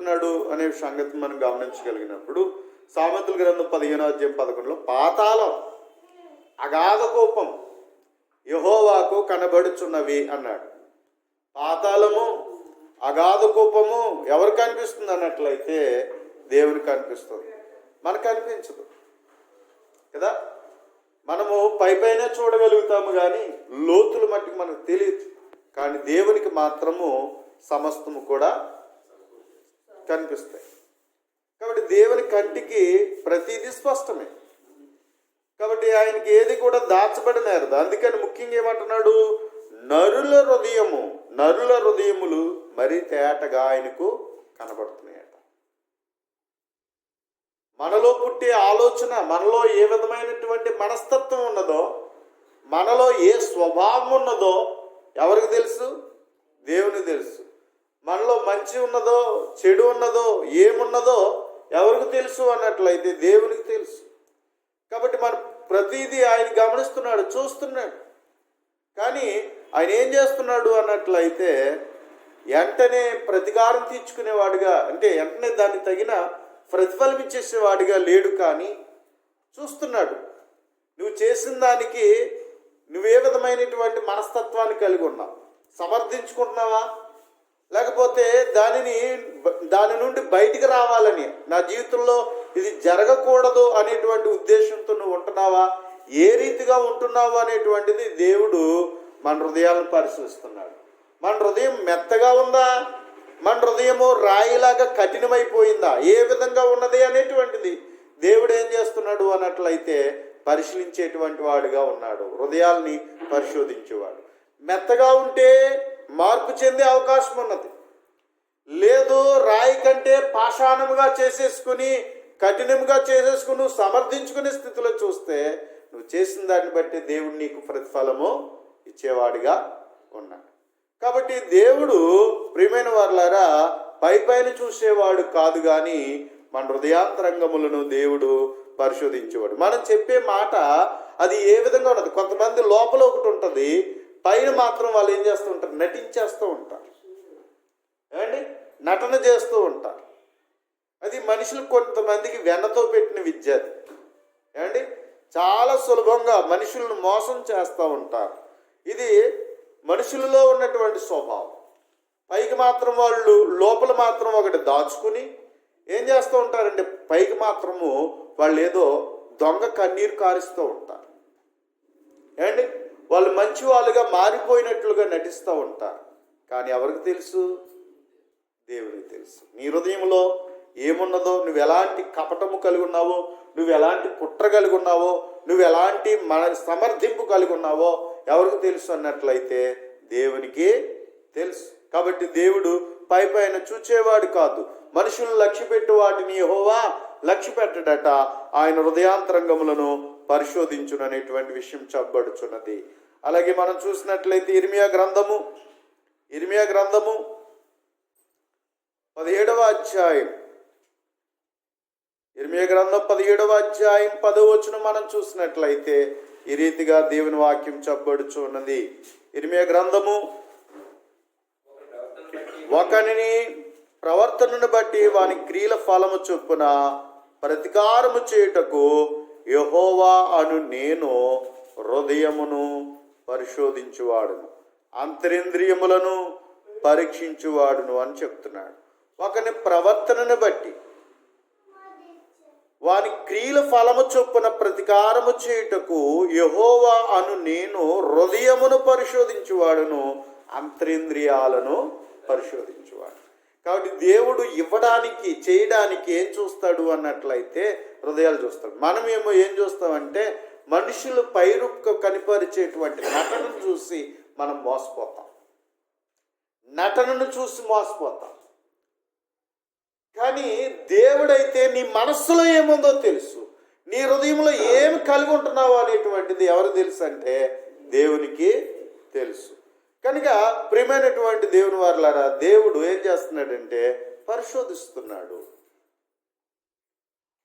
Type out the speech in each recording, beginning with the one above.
చెప్తున్నాడు అనే సంగతి మనం గమనించగలిగినప్పుడు సామెతల గ్రంథం 15:11 పాతాళం అగాధ కోపం యెహోవాకు కనబడుచున్నవి అన్నాడు. పాతాళము అగాధ కోపము ఎవరికి కనిపిస్తుంది అన్నట్లయితే దేవునికి కనిపిస్తుంది, మనకు కనిపించదు కదా. మనము పైపైన చూడగలుగుతాము కానీ లోతులు మట్టుకు మనకు తెలియదు. కానీ దేవునికి మాత్రము సమస్తము కూడా కనిపిస్తాయి. కాబట్టి దేవుని కంటికి ప్రతిదీ స్పష్టమే. కాబట్టి ఆయనకి ఏది కూడా దాచబడినారు. అందుకని ముఖ్యంగా ఏమంటున్నాడు, నరుల హృదయములు మరీ తేటగా ఆయనకు కనబడుతున్నాయట. మనలో పుట్టే ఆలోచన, మనలో ఏ విధమైనటువంటి మనస్తత్వం ఉన్నదో, మనలో ఏ స్వభావం ఉన్నదో ఎవరికి తెలుసు? దేవునికి తెలుసు. మనలో మంచి ఉన్నదో చెడు ఉన్నదో ఏమున్నదో ఎవరికి తెలుసు అన్నట్లయితే దేవునికి తెలుసు. కాబట్టి మన ప్రతిదీ ఆయన గమనిస్తున్నాడు, చూస్తున్నాడు. కానీ ఆయన ఏం చేస్తున్నాడు అన్నట్లయితే వెంటనే ప్రతీకారం తీర్చుకునేవాడుగా, అంటే వెంటనే దాన్ని తగిన ప్రతిఫలం ఇచ్చేసేవాడిగా లేడు. కానీ చూస్తున్నాడు, నువ్వు చేసిన దానికి నువ్వే విధమైనటువంటి మనస్తత్వాన్ని కలిగి ఉన్నావు, సమర్థించుకుంటున్నావా, లేకపోతే దాని నుండి బయటికి రావాలని, నా జీవితంలో ఇది జరగకూడదు అనేటువంటి ఉద్దేశంతో నువ్వు ఉంటున్నావా, ఏ రీతిగా ఉంటున్నావు అనేటువంటిది దేవుడు మన హృదయాలను పరిశీలిస్తున్నాడు. మన హృదయం మెత్తగా ఉందా, మన హృదయము రాయిలాగా కఠినమైపోయిందా, ఏ విధంగా ఉన్నది అనేటువంటిది దేవుడు ఏం చేస్తున్నాడు అన్నట్లయితే పరిశీలించేటువంటి వాడుగా ఉన్నాడు, హృదయాల్ని పరిశోధించేవాడు. మెత్తగా ఉంటే మార్పు చెందే అవకాశం ఉన్నది. లేదు, రాయి కంటే పాషాణముగా చేసేసుకుని కఠినముగా చేసేసుకుని నువ్వు సమర్థించుకునే స్థితిలో చూస్తే నువ్వు చేసిన దాన్ని బట్టి దేవుడు నీకు ప్రతిఫలము ఇచ్చేవాడిగా ఉన్నాడు. కాబట్టి దేవుడు ప్రియమైన వారులారా పైపైన చూసేవాడు కాదు, కానీ మన హృదయాంతరంగములను దేవుడు పరిశోధించేవాడు. మనం చెప్పే మాట అది ఏ విధంగా ఉన్నది. కొంతమంది లోపల ఒకటి ఉంటుంది, పైన మాత్రం వాళ్ళు ఏం చేస్తూ ఉంటారు, నటించేస్తూ ఉంటారు, ఏమండి, నటన చేస్తూ ఉంటారు. అది మనుషులు కొంతమందికి వెన్నతో పెట్టిన విద్య. ఏమండి, చాలా సులభంగా మనుషులను మోసం చేస్తూ ఉంటారు. ఇది మనుషులలో ఉన్నటువంటి స్వభావం. పైకి మాత్రం వాళ్ళు, లోపల మాత్రం ఒకటి దాచుకుని ఏం చేస్తూ ఉంటారంటే పైకి మాత్రము వాళ్ళు ఏదో దొంగ కన్నీరు కారుస్తూ ఉంటారు. ఏమండి, వాళ్ళు మంచి వాళ్ళుగా మారిపోయినట్లుగా నటిస్తూ ఉంటారు. కానీ ఎవరికి తెలుసు? దేవునికి తెలుసు. నీ హృదయంలో ఏమున్నదో, నువ్వు ఎలాంటి కపటము కలిగి ఉన్నావో, నువ్వు ఎలాంటి కుట్ర కలిగి ఉన్నావో, నువ్వు ఎలాంటి సమర్థింపు కలిగి ఉన్నావో ఎవరికి తెలుసు అన్నట్లయితే దేవునికి తెలుసు. కాబట్టి దేవుడు పైపైన చూచేవాడు కాదు, మనుషులను లక్ష్య పెట్టు వాటిని యెహోవా లక్ష్య పెట్టడట, ఆయన హృదయాంతరంగములను పరిశోధించును అనేటువంటి విషయం చెప్పబడుచున్నది. అలాగే మనం చూసినట్లయితే ఇర్మియా గ్రంథము 17వ అధ్యాయం, ఇర్మియా గ్రంథం 17వ అధ్యాయం 10వ వచనం మనం చూసినట్లయితే ఈ రీతిగా దేవుని వాక్యం చెప్పబడుచున్నది. ఇర్మియా గ్రంథము, ఒకనిని ప్రవర్తనను బట్టి వాని క్రియల ఫలము చొప్పున ప్రతికారము చేయుటకు యెహోవా అను నేను హృదయమును పరిశోధించువాడును, అంతరింద్రియములను పరీక్షించువాడును అని చెప్తున్నాడు. ఒకని ప్రవర్తనను బట్టి వాని క్రియల ఫలము చొప్పున ప్రతికారము చేయుటకు యెహోవా అను నేను హృదయమును పరిశోధించువాడును, అంతరింద్రియాలను పరిశోధించువాడు. కాబట్టి దేవుడు ఇవ్వడానికి చేయడానికి ఏం చూస్తాడు అన్నట్లయితే హృదయాలు చూస్తాడు. మనమేమో ఏం చూస్తామంటే మనుషులు పైరూపు కనిపరిచేటువంటి నటనను చూసి మనం మోసపోతాం, నటనను చూసి మోసపోతాం. కానీ దేవుడైతే నీ మనస్సులో ఏముందో తెలుసు, నీ హృదయంలో ఏమి కలిగి ఉంటున్నావు అనేటువంటిది ఎవరు తెలుసు అంటే దేవునికి తెలుసు. కనుక ప్రియమైనటువంటి దేవుని వారులారా, దేవుడు ఏం చేస్తున్నాడంటే పరిశోధిస్తున్నాడు,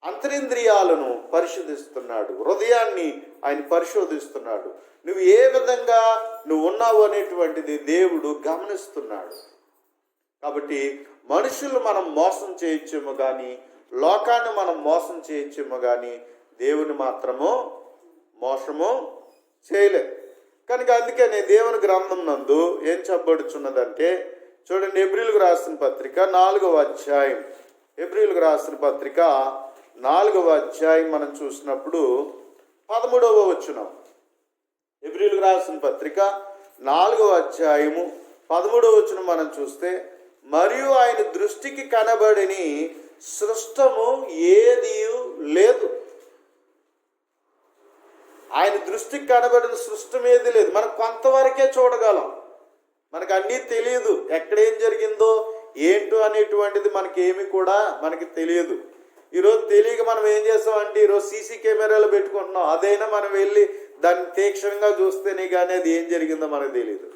అంతరింద్రియాలను పరిశోధిస్తున్నాడు, హృదయాన్ని ఆయన పరిశోధిస్తున్నాడు. నువ్వు ఏ విధంగా నువ్వు ఉన్నావు అనేటువంటిది దేవుడు గమనిస్తున్నాడు. కాబట్టి మనుషులు మనం మోసం చేయొచ్చేమో కానీ, లోకాన్ని మనం మోసం చేయొచ్చేమో కానీ దేవుని మాత్రము మోసము చేయలేదు. కనుక అందుకనే దేవుని గ్రంథం నందు ఏం చెప్పబడుచున్నదంటే, చూడండి, హెబ్రీయులకు రాసిన పత్రిక 4వ అధ్యాయం, హెబ్రీయులకు రాసిన పత్రిక 4వ అధ్యాయం మనం చూసినప్పుడు 13వ వచనం. హెబ్రీయులకు రాసిన పత్రిక 4వ అధ్యాయము 13వ వచనం మనం చూస్తే, మరియు ఆయన దృష్టికి కనబడని సృష్టము ఏదీ లేదు. ఆయన దృష్టికి కనబడిన సృష్టం ఏది లేదు. మనం కొంతవరకే చూడగలం, మనకు అన్నీ తెలియదు. ఎక్కడేం జరిగిందో ఏంటో అనేటువంటిది మనకేమి కూడా మనకి తెలియదు. ఈరోజు తెలియక మనం ఏం చేస్తామంటే, ఈరోజు సీసీ కెమెరాలు పెట్టుకుంటున్నాం. అదైనా మనం వెళ్ళి దాన్ని తీక్షణంగా చూస్తేనే కానీ అది ఏం జరిగిందో మనకు తెలియదు.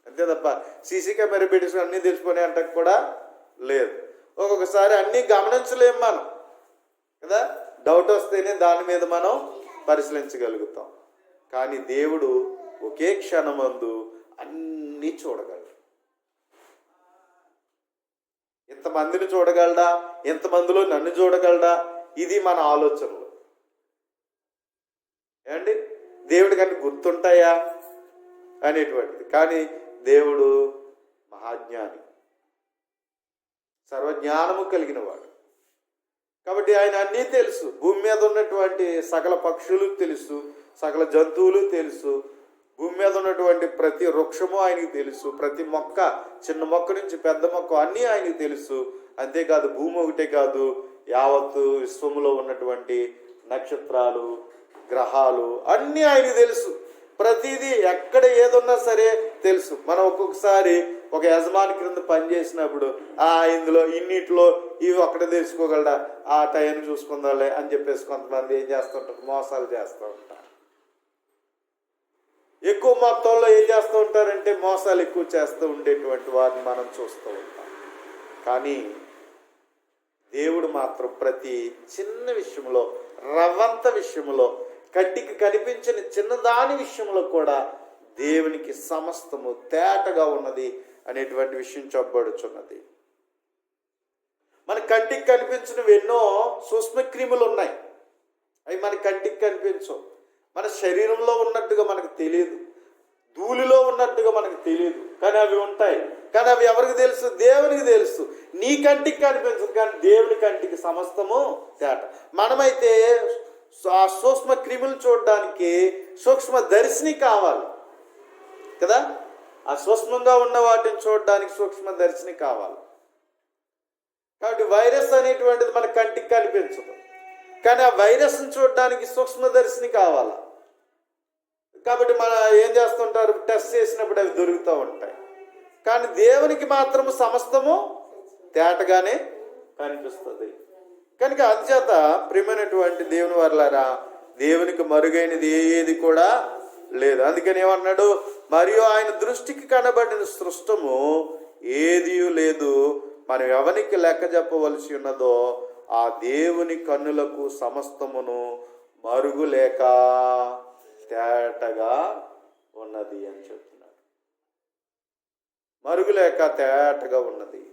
అంతే తప్ప సీసీ కెమెరా పెట్టి అన్నీ తెలుసుకునే అంట కూడా లేదు. ఒక్కొక్కసారి అన్నీ గమనించలేము మనం కదా. డౌట్ వస్తేనే దాని మీద మనం పరిశీలించగలుగుతాం. కానీ దేవుడు ఒకే క్షణమందు అన్నీ చూడగలడు. ఇంతమందిని చూడగలడా, ఇంతమందిలో నన్ను చూడగలడా, ఇది మన ఆలోచనలు. ఏమండి, దేవుడికి అన్ని గుర్తుంటాయా అనేటువంటిది. కానీ దేవుడు మహాజ్ఞాని, సర్వజ్ఞానము కలిగిన వాడు. కాబట్టి ఆయన అన్నీ తెలుసు. భూమి మీద ఉన్నటువంటి సకల పక్షులు తెలుసు, సకల జంతువులు తెలుసు, భూమి మీద ఉన్నటువంటి ప్రతి వృక్షము ఆయనకి తెలుసు, ప్రతి మొక్క, చిన్న మొక్క నుంచి పెద్ద మొక్క అన్నీ ఆయనకి తెలుసు. అంతేకాదు, భూమి ఒకటే కాదు, యావత్తు విశ్వములో ఉన్నటువంటి నక్షత్రాలు, గ్రహాలు అన్నీ ఆయనకి తెలుసు. ప్రతిదీ ఎక్కడ ఏదున్నా సరే తెలుసు. మనం ఒక్కొక్కసారి ఒక యజమాని క్రింద పనిచేసినప్పుడు ఇందులో ఇన్నిట్లో ఇవి ఒక్కడే తెలుసుకోగలడా, ఆ టైం చూసుకుందాలే అని చెప్పేసి కొంతమంది ఏం చేస్తుంటారు, మోసాలు చేస్తూ ఉంటారు. ఎక్కువ మొత్తంలో ఏం చేస్తూ ఉంటారంటే మోసాలు ఎక్కువ చేస్తూ ఉండేటువంటి వారిని మనం చూస్తూ ఉంటాం. కానీ దేవుడు మాత్రం ప్రతి చిన్న విషయంలో, రవ్వంత విషయంలో, కంటికి కనిపించని చిన్నదాని విషయంలో కూడా దేవునికి సమస్తము తేటగా ఉన్నది అనేటువంటి విషయం చెప్పబడుచున్నది. మన కంటికి కనిపించినవి ఎన్నో సూక్ష్మక్రిములు ఉన్నాయి. అవి మన కంటికి కనిపించవు. మన శరీరంలో ఉన్నట్టుగా మనకు తెలియదు, ధూళిలో ఉన్నట్టుగా మనకు తెలియదు, కానీ అవి ఉంటాయి. కానీ అవి ఎవరికి తెలుసు? దేవునికి తెలుసు. నీ కంటికి కనిపించదు, కానీ దేవుని కంటికి సమస్తము తేట. మనమైతే ఆ సూక్ష్మ క్రిములు చూడడానికి సూక్ష్మ దర్శిని కావాలి కదా. ఆ సూక్ష్మంగా ఉన్న వాటిని చూడడానికి సూక్ష్మ దర్శిని కావాలి. కాబట్టి వైరస్ అనేటువంటిది మన కంటికి కనిపించదు, కానీ ఆ వైరస్ని చూడడానికి సూక్ష్మదర్శిని కావాలి. కాబట్టి మనం ఏం చేస్తుంటారు, టెస్ట్ చేసినప్పుడు అవి దొరుకుతూ ఉంటాయి. కానీ దేవునికి మాత్రము సమస్తము తేటగానే కనిపిస్తుంది. కనుక అందుచేత ప్రియమైనటువంటి దేవుని వారలారా, దేవునికి మరుగైనది ఏది కూడా లేదు. అందుకని ఏమన్నాడు, మరియు ఆయన దృష్టికి కనబడిన సృష్టము ఏదీ లేదు. మనం ఎవరికి లెక్క చెప్పవలసి ఉన్నదో ఆ దేవుని కన్నులకు సమస్తమును మరుగులేక తేటగా ఉన్నది అని చెప్తున్నాడు. మరుగులేక తేటగా ఉన్నది.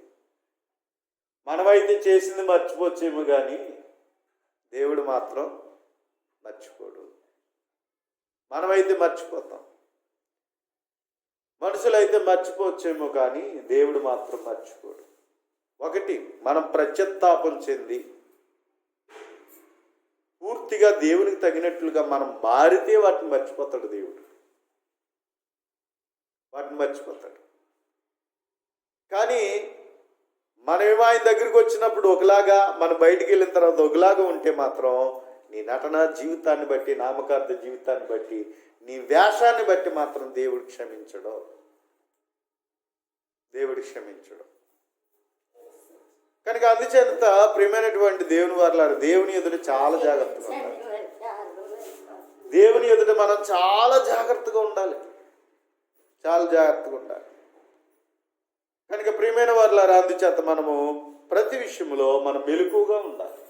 మనమైతే చేసింది మర్చిపోవచ్చేమో కానీ దేవుడు మాత్రం మర్చిపోడు. మనమైతే మర్చిపోతాం, మనుషులైతే మర్చిపోవచ్చేమో కానీ దేవుడు మాత్రం మర్చిపోడు. ఒకటి, మనం పశ్చాత్తాపం చెంది పూర్తిగా దేవునికి తగినట్లుగా మనం మారితే వాటిని మర్చిపోతాడు దేవుడు, వాటిని మర్చిపోతాడు. కానీ మనమేమో ఆయన దగ్గరికి వచ్చినప్పుడు ఒకలాగా, మనం బయటికి వెళ్ళిన తర్వాత ఒకలాగా ఉంటే మాత్రం నీ నటన జీవితాన్ని బట్టి, నామకార్థ జీవితాన్ని బట్టి, నీ వేషాన్ని బట్టి మాత్రం దేవుడు క్షమించడు. దేవుడు క్షమించడు. కనుక అందుచేత ప్రియమైనటువంటి దేవుని వారలారా, దేవుని ఎదుట చాలా జాగ్రత్తగా ఉండాలి. దేవుని ఎదుట మనం చాలా జాగ్రత్తగా ఉండాలి, చాలా జాగ్రత్తగా ఉండాలి. కనుక ప్రియమైన వారలారా, అందుచేత మనము ప్రతి విషయంలో మనం మెలకువగా ఉండాలి.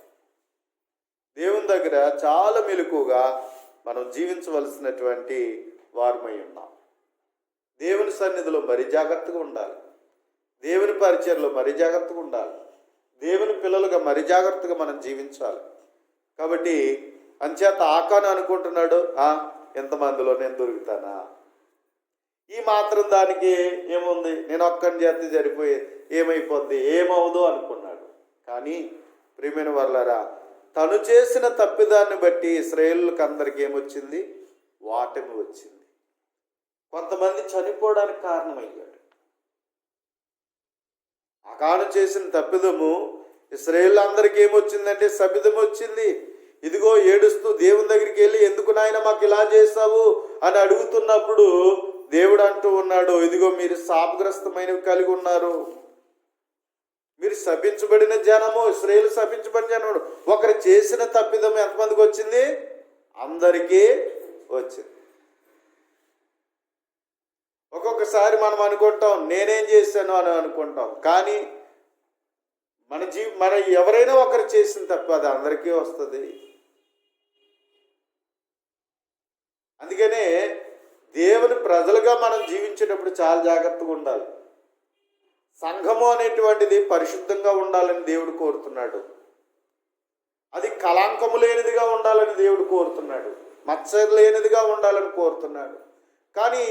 దేవుని దగ్గర చాలా మెలకువగా మనం జీవించవలసినటువంటి వారమై ఉన్నాం. దేవుని సన్నిధిలో మరి జాగ్రత్తగా ఉండాలి. దేవుని పరిచర్లో మరీ జాగ్రత్తగా ఉండాలి. దేవుని పిల్లలుగా మరీ జాగ్రత్తగా మనం జీవించాలి. కాబట్టి అంచేత ఆకాను అనుకుంటున్నాడు, ఎంతమందిలో నేను దొరుకుతానా, ఈ మాత్రం దానికి ఏముంది, నేను ఒక్కని చేస్తే సరిపోయేది, ఏమైపోద్ది, ఏమవుదో అనుకున్నాడు. కానీ ప్రియమైన వారలారా, తను చేసిన తప్పిదాన్ని బట్టి ఇశ్రాయేలులకు అందరికీ ఏమొచ్చింది, వాటమి వచ్చింది. కొంతమంది చనిపోవడానికి కారణమయ్యాడు. ఆకాను చేసిన తప్పిదము ఇశ్రాయేలు అందరికీ ఏమొచ్చిందంటే శపితం వచ్చింది. ఇదిగో ఏడుస్తూ దేవుని దగ్గరికి వెళ్ళి, ఎందుకు నాయన మాకు ఇలా చేశావు అని అడుగుతున్నప్పుడు దేవుడు అంటూ ఉన్నాడు, ఇదిగో మీరు శాపగ్రస్తమైనవి కలిగి ఉన్నారు, మీరు శపించబడిన జనము, ఇశ్రాయేలు శపించబడిన జనము. ఒకరు చేసిన తప్పిదము ఎంతమందికి వచ్చింది, అందరికీ వచ్చింది. ఒక్కొక్కసారి మనం అనుకుంటాం నేనేం చేశాను అని అనుకుంటాం, కానీ మన ఎవరైనా ఒకరు చేసిన తప్పు అది అందరికీ వస్తుంది. అందుకనే దేవుని ప్రజలుగా మనం జీవించేటప్పుడు చాలా జాగ్రత్తగా ఉండాలి. సంఘము అనేటువంటిది పరిశుద్ధంగా ఉండాలని దేవుడు కోరుతున్నాడు. అది కళంకము లేనిదిగా ఉండాలని దేవుడు కోరుతున్నాడు. మచ్చ లేనిదిగా ఉండాలని కోరుతున్నాడు. కానీ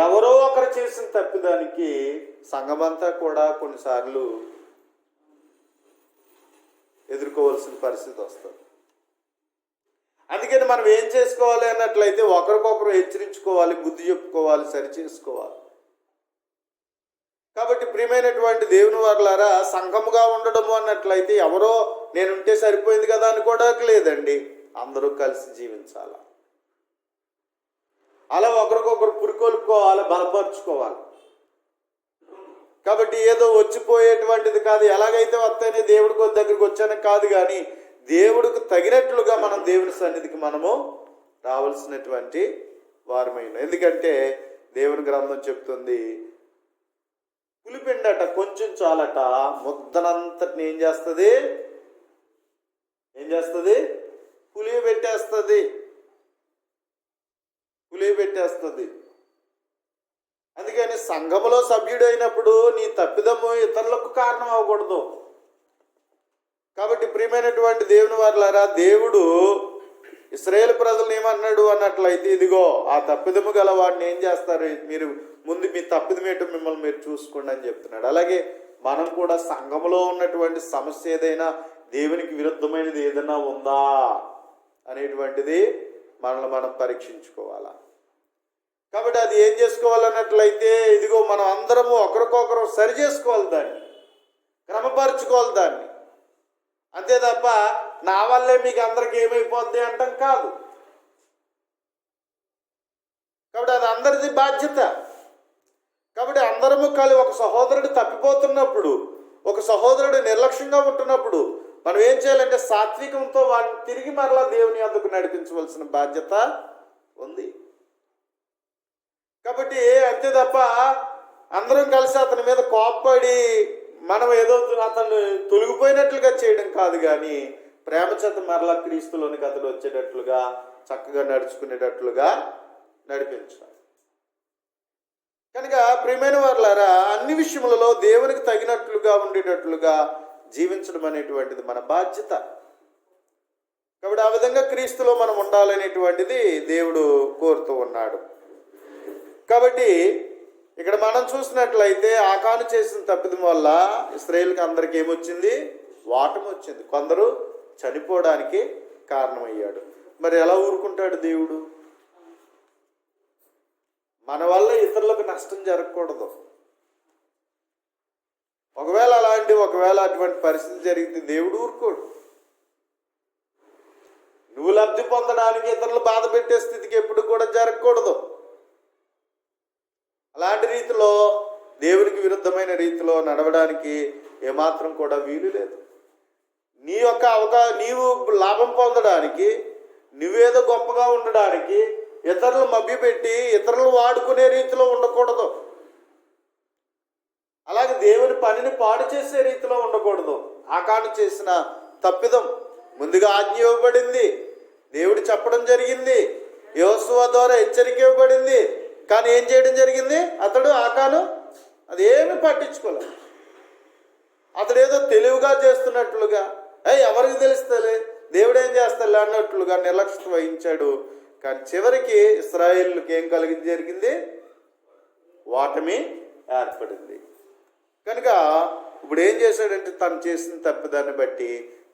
ఎవరో ఒకరు చేసిన తప్పిదానికి సంఘమంతా కూడా కొన్నిసార్లు ఎదుర్కోవాల్సిన పరిస్థితి వస్తుంది. అందుకని మనం ఏం చేసుకోవాలి అన్నట్లయితే ఒకరికొకరు హెచ్చరించుకోవాలి, బుద్ధి చెప్పుకోవాలి, సరి చేసుకోవాలి. కాబట్టి ప్రియమైనటువంటి దేవుని వారలారా, సంఘముగా ఉండడము అన్నట్లయితే ఎవరో నేనుంటే సరిపోయింది కదా అనుకోవడానికి లేదండి. అందరూ కలిసి జీవించాలి. అలా ఒకరికొకరు పురికొల్పుకోవాలి, బలపరుచుకోవాలి. కాబట్టి ఏదో వచ్చిపోయేటువంటిది కాదు, ఎలాగైతే వస్తాయని దేవుడికి దగ్గరికి వచ్చాను కాదు, కానీ దేవుడికి తగినట్లుగా మనం దేవుని సన్నిధికి మనము రావాల్సినటువంటి వారమైన. ఎందుకంటే దేవుని గ్రంథం చెప్తుంది, పులిపిండట కొంచెం చాలట ముద్దనంతటిని ఏం చేస్తుంది, పులియ పెట్టేస్తుంది. అందుకని సంఘములో సభ్యుడు అయినప్పుడు నీ తప్పిదము ఇతరులకు కారణం అవ్వకూడదు. కాబట్టి ప్రియమైనటువంటి దేవుని వారలారా, దేవుడు ఇశ్రాయేలు ప్రజలను ఏమన్నాడు అన్నట్లయితే, ఇదిగో ఆ తప్పిదము గల వాడిని ఏం చేస్తారు, మీరు ముందు మీ తప్పిదమేటో మిమ్మల్ని మీరు చూసుకోండి అని చెప్తున్నాడు. అలాగే మనం కూడా సంఘములో ఉన్నటువంటి సమస్య ఏదైనా, దేవునికి విరుద్ధమైనది ఏదైనా ఉందా అనేటువంటిది మనల్ని మనం పరీక్షించుకోవాలా. కాబట్టి అది ఏం చేసుకోవాలన్నట్లయితే, ఇదిగో మనం అందరము ఒకరికొకరు సరి చేసుకోవాలి, దాన్ని క్రమపరచుకోవాలి దాన్ని. అంతే తప్ప నా వల్లే మీకు అందరికి ఏమైపోద్ది అంటాం కాదు. కాబట్టి అది అందరిది బాధ్యత. కాబట్టి అందరము కలిసి ఒక సహోదరుడు తప్పిపోతున్నప్పుడు, ఒక సహోదరుడు నిర్లక్ష్యంగా ఉంటున్నప్పుడు మనం ఏం చేయాలంటే సాత్వికంతో వాడిని తిరిగి మరలా దేవుని అందుకు నడిపించవలసిన బాధ్యత ఉంది. కాబట్టి అంతే తప్ప అందరం కలిసి అతని మీద కోప్పడి మనం ఏదో అతను తొలగిపోయినట్లుగా చేయడం కాదు, కానీ ప్రేమ చేత మరలా క్రీస్తులోనికి అతడు వచ్చేటట్లుగా, చక్కగా నడుచుకునేటట్లుగా నడిపించాలి. కనుక ప్రియమైన వారలారా, అన్ని విషయములలో దేవునికి తగినట్లుగా ఉండేటట్లుగా జీవించడం అనేటువంటిది మన బాధ్యత. కాబట్టి ఆ విధంగా క్రీస్తులో మనం ఉండాలనేటువంటిది దేవుడు కోరుతూ ఉన్నాడు. కాబట్టి ఇక్కడ మనం చూసినట్లయితే ఆకాను చేసిన తప్పిదం వల్ల ఇశ్రాయేలుకి అందరికి ఏమొచ్చింది, వాటం వచ్చింది. కొందరు చనిపోవడానికి కారణమయ్యాడు. మరి ఎలా ఊరుకుంటాడు దేవుడు? మన వల్ల ఇతరులకు నష్టం జరగకూడదు. ఒకవేళ అటువంటి పరిస్థితి జరిగితే దేవుడు ఊరుకోడు. నువ్వు లబ్ధి పొందడానికి ఇతరులు బాధ పెట్టే స్థితికి ఎప్పుడు కూడా జరగకూడదు. అలాంటి రీతిలో దేవునికి విరుద్ధమైన రీతిలో నడవడానికి ఏమాత్రం కూడా వీలు లేదు. నీవు లాభం పొందడానికి, నువ్వేదో గొప్పగా ఉండడానికి ఇతరులు మభ్యపెట్టి ఇతరులు వాడుకునే రీతిలో ఉండకూడదు. అలాగే దేవుని పనిని పాడు చేసే రీతిలో ఉండకూడదు. ఆకాను చేసిన తప్పిదం ముందుగా ఆజ్ఞ ఇవ్వబడింది, దేవుడు చెప్పడం జరిగింది, యోసువ ద్వారా హెచ్చరిక ఇవ్వబడింది. కానీ ఏం చేయడం జరిగింది? ఆకాను అదేమీ పట్టించుకోలేదు. అతడేదో తెలివిగా చేస్తున్నట్లుగా, ఎవరికి తెలుస్తలే, దేవుడేం చేస్తాలే అన్నట్లుగా నిర్లక్ష్యం వహించాడు. కానీ చివరికి ఇశ్రాయేలుకి ఏం జరిగింది? ఓటమి ఏర్పడింది. కనుక ఇప్పుడు ఏం చేశాడంటే తను చేసిన తప్పిదాన్ని బట్టి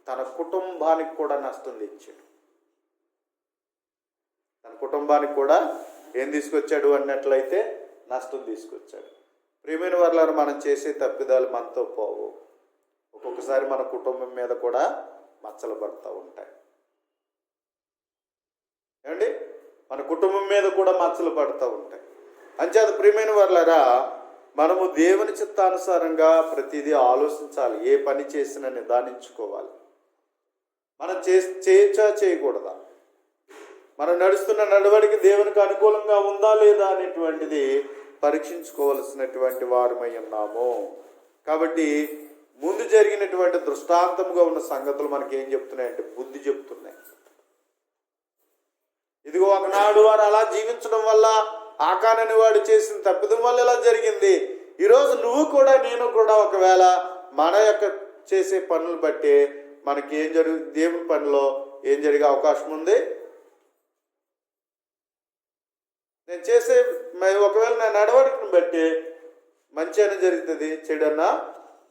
తన కుటుంబానికి కూడా నష్టం తెచ్చాడు. తన కుటుంబానికి కూడా ఏం తీసుకొచ్చాడు అన్నట్లయితే నష్టం తీసుకొచ్చాడు. ప్రియమైన వారలారా, మనం చేసే తప్పిదాలు మనతో పోవు. ఒక్కొక్కసారి మన కుటుంబం మీద కూడా మచ్చలు పడుతూ ఉంటాయి. ఏమండి, మన కుటుంబం మీద కూడా మచ్చలు పడుతూ ఉంటాయి. అంచేత ప్రియమైన వారలారా, మనము దేవుని చిత్తానుసారంగా ప్రతిదీ ఆలోచించాలి. ఏ పని చేసినా నిదానించుకోవాలి. మనం చేయొచ్చా చేయకూడదా, మనం నడుస్తున్న నడవడికి దేవునికి అనుకూలంగా ఉందా లేదా అనేటువంటిది పరీక్షించుకోవలసినటువంటి వారమై ఉన్నాము. కాబట్టి ముందు జరిగినటువంటి దృష్టాంతంగా ఉన్న సంగతులు మనకి ఏం చెప్తున్నాయంటే బుద్ధి చెప్తున్నాయి. ఇదిగో ఒకనాడు వారు అలా జీవించడం వల్ల, ఆకానని వాడు చేసిన తప్పిదం వల్ల ఇలా జరిగింది. ఈరోజు నువ్వు కూడా నేను కూడా ఒకవేళ మన యొక్క చేసే పనులు బట్టి మనకి ఏం దేవుని పనిలో ఏం జరిగే అవకాశం ఉంది. నేను చేసే ఒకవేళ నా నడవడికను బట్టి మంచి అని జరుగుతుంది, చెడన్నా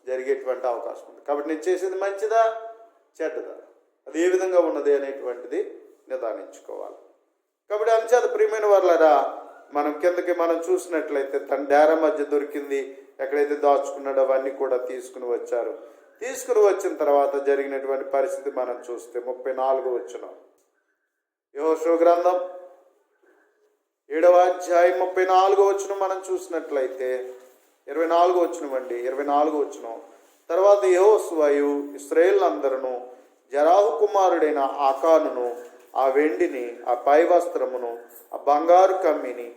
జరిగేటువంటి అవకాశం ఉంది. కాబట్టి నేను చేసేది మంచిదా చెడ్డదా, అది ఏ విధంగా ఉన్నది అనేటువంటిది నిదానించుకోవాలి. కాబట్టి అంచేత ప్రియమైన వారలారా, మనం కిందకి మనం చూసినట్లయితే తన డేరా మధ్య దొరికింది, ఎక్కడైతే దాచుకున్నాడో అవన్నీ కూడా తీసుకుని వచ్చారు. తీసుకుని వచ్చిన తర్వాత జరిగినటువంటి పరిస్థితి మనం చూస్తే 34వ వచనం, యెహోషువ గ్రంథం 7వ అధ్యాయం 34వ వచనం మనం చూసినట్లయితే 24వ వచనం అండి, 24వ వచనం. తర్వాత యెహోషువయు ఇశ్రాయేలులందరూ జరాహు కుమారుడైన ఆకానును, ఆ వెండిని, ఆ పై వస్త్రమును, ఆ బంగారు కమ్మిని,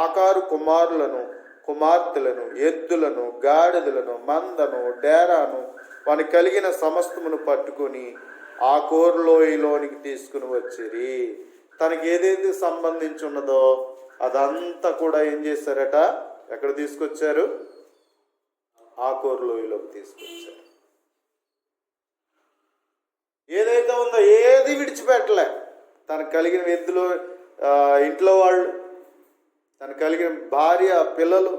ఆకారు కుమారులను, కుమార్తెలను, ఎద్దులను, గాడిదలను, మందను, డేరాను, వాని కలిగిన సమస్తమును పట్టుకొని ఆ కోరులోయలోనికి తీసుకుని వచ్చిరి. తనకి ఏదైతే సంబంధించి ఉన్నదో అదంతా కూడా ఏం చేశారట, ఎక్కడ తీసుకొచ్చారు? ఆ కోరులోయలోకి తీసుకొచ్చారు. ఏదైతే ఉందో ఏది విడిచిపెట్టలే. తనకు కలిగిన ఎద్దులు, ఇంట్లో వాళ్ళు, తనకు కలిగిన భార్య, పిల్లలు,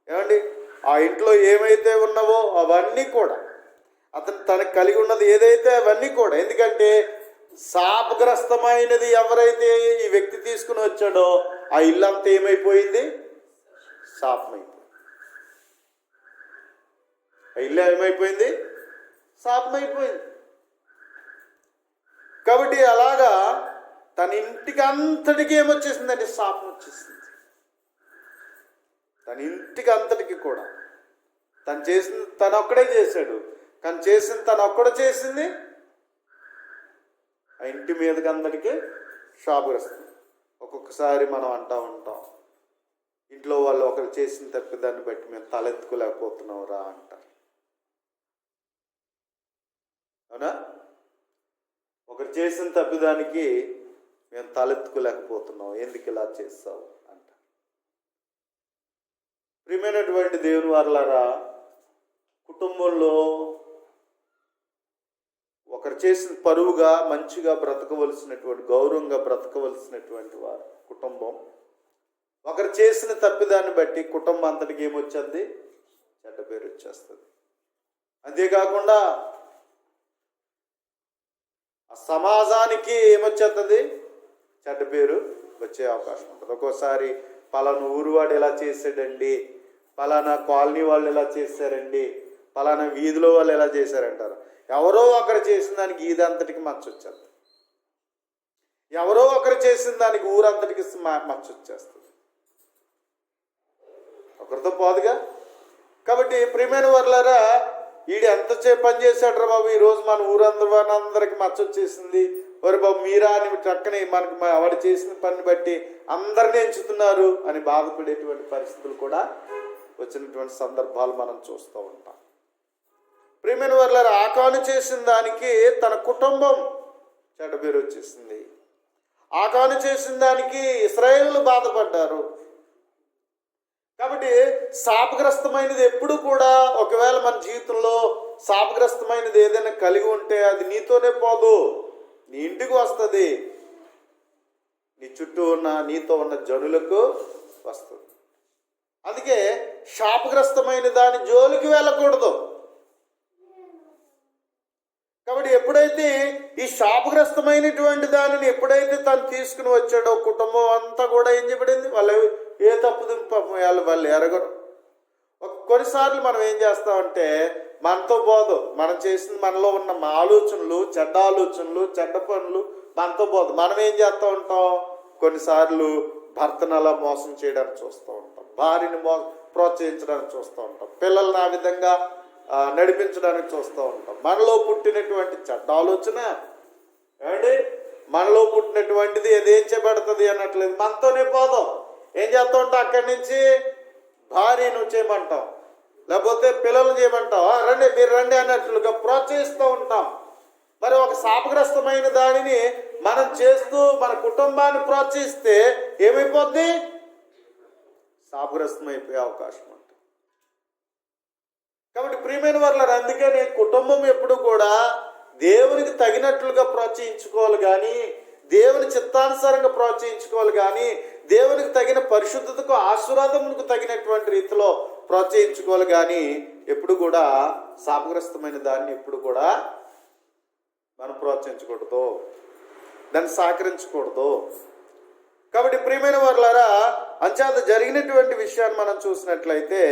ఏమండి ఆ ఇంట్లో ఏమైతే ఉన్నావో అవన్నీ కూడా, అతను తనకు కలిగి ఉన్నది ఏదైతే అవన్నీ కూడా. ఎందుకంటే శాపగ్రస్తమైనది ఎవరైతే ఈ వ్యక్తి తీసుకుని వచ్చాడో ఆ ఇల్లంతా ఏమైపోయింది? శాపమైపోయింది. ఆ ఇల్లు ఏమైపోయింది? శాపమైపోయింది. కాబట్టి అలాగా తన ఇంటికి అంతటికి ఏమొచ్చేసిందంటే శాపం వచ్చేసింది. తన ఇంటికి అంతటికి కూడా తను చేసింది తను ఒక్కడే చేశాడు, కానీ చేసింది తను ఒక్కడే చేసింది ఆ ఇంటి మీదకి అందరికీ శాపగ్రస్తం. ఒక్కొక్కసారి మనం అంటూ ఉంటాం, ఇంట్లో వాళ్ళు ఒకరు చేసిన తప్పిదాన్ని బట్టి మేము తలెత్తుకోలేకపోతున్నాం రా అంటారు. అవునా? ఒకరు చేసిన తప్పిదానికి మేము తలెత్తుకోలేకపోతున్నాం, ఎందుకు ఇలా చేస్తావు అంటారు. ప్రియమైనటువంటి దేవుని వారలారా, కుటుంబంలో ఒకరు చేసిన పరువుగా మంచిగా బ్రతకవలసినటువంటి, గౌరవంగా బ్రతకవలసినటువంటి వారు కుటుంబం, ఒకరు చేసిన తప్పిదాన్ని బట్టి కుటుంబం అంతటికి ఏమొచ్చింది? చెడ్డ పేరు వచ్చేస్తుంది. అంతేకాకుండా ఆ సమాజానికి ఏమొచ్చేస్తుంది? చెడ్డ పేరు వచ్చే అవకాశం ఉంటుంది. ఒక్కోసారి పలానా ఊరు వాడు ఎలా చేశాడండి, పలానా కాలనీ వాళ్ళు ఎలా చేశారండి, పలానా వీధిలో వాళ్ళు ఎలా చేశారంటారు. ఎవరో ఒకరు చేసిన దానికి ఈదంతటికి మచ్చొచ్చేస్తుంది. ఎవరో ఒకరు చేసిన దానికి ఊరంతటికి మచ్చొచ్చేస్తుంది. ఒకరితో పోదుగా. కాబట్టి ప్రియమైన వారలారా, వీడు ఎంతసేపు పని చేశాడు రా బాబు, ఈరోజు మన ఊరందరికి మచ్చొచ్చేసింది, వరి బాబు మీరా అని చక్కని మనకి వాడు చేసిన పని బట్టి అందరినీ ఎంచుతున్నారు అని బాధపడేటువంటి పరిస్థితులు కూడా వచ్చినటువంటి సందర్భాలు మనం చూస్తూ ఉంటాం. ప్రియమైన వారలారా, ఆకాను చేసిన దానికి తన కుటుంబం చెడ్డ పేరు వచ్చేసింది. ఆకాను చేసిన దానికి ఇశ్రాయేలు బాధపడ్డారు. కాబట్టి శాపగ్రస్తమైనది ఎప్పుడు కూడా, ఒకవేళ మన జీవితంలో శాపగ్రస్తమైనది ఏదైనా కలిగి ఉంటే అది నీతోనే పోదు, నీ ఇంటికి వస్తుంది, నీ చుట్టూ ఉన్న నీతో ఉన్న జనులకు వస్తుంది. అందుకే శాపగ్రస్తమైన దాని జోలికి వెళ్ళకూడదు. కాబట్టి ఎప్పుడైతే ఈ శాపగ్రస్తమైనటువంటి దానిని ఎప్పుడైతే తను తీసుకుని వచ్చాడో, కుటుంబం అంతా కూడా ఏం చెప్పబడింది, వాళ్ళు ఏ తప్పుదింపు వాళ్ళు ఎరగరు. కొన్నిసార్లు మనం ఏం చేస్తామంటే మనతో పోదు, మనం చేసింది, మనలో ఉన్న ఆలోచనలు, చెడ్డ ఆలోచనలు, చెడ్డ పనులు మనతో పోదు. మనం ఏం చేస్తూ ఉంటాం, కొన్నిసార్లు భర్తను అలా మోసం చేయడానికి చూస్తూ ఉంటాం, భార్యని ప్రోత్సహించడానికి చూస్తూ ఉంటాం, పిల్లల్ని ఆ విధంగా నడిపించడానికి చూస్తూ ఉంటాం. మనలో పుట్టినటువంటి చెడ్డ ఆలోచన ఏమండి, మనలో పుట్టినటువంటిది ఏదేం చేయబడుతుంది అన్నట్లేదు, మనతోనే పోదాం. ఏం చేస్తూ ఉంటాం, అక్కడి నుంచి భార్య నువ్వు చేయమంటాం, లేకపోతే పిల్లలు చేయమంటాం, రండి మీరు రండి అన్నట్లుగా ప్రోత్సహిస్తూ ఉంటాం. మరి ఒక శాపగ్రస్తమైన దానిని మనం చేస్తూ మన కుటుంబాన్ని ప్రోత్సహిస్తే ఏమైపోద్ది, శాపగ్రస్తం అయిపోయే అవకాశం ఉంటుంది. కాబట్టి ప్రియమైన వారులారా, అందుకని కుటుంబం ఎప్పుడు కూడా దేవునికి తగినట్లుగా ప్రోత్సహించుకోవాలి కానీ, దేవుని చిత్తానుసారంగా ప్రోత్సహించుకోవాలి కానీ, దేవునికి తగిన పరిశుద్ధతకు, ఆశీర్వాదములకు తగినటువంటి రీతిలో ప్రోత్సహించుకోవాలి కానీ, ఎప్పుడు కూడా శాపగ్రస్తమైన దాన్ని ఎప్పుడు కూడా మనం ప్రోత్సహించకూడదు, దాన్ని సహకరించకూడదు. కాబట్టి ప్రియమైన వారులారా, అంచేత జరిగినటువంటి విషయాన్ని మనం చూసినట్లయితే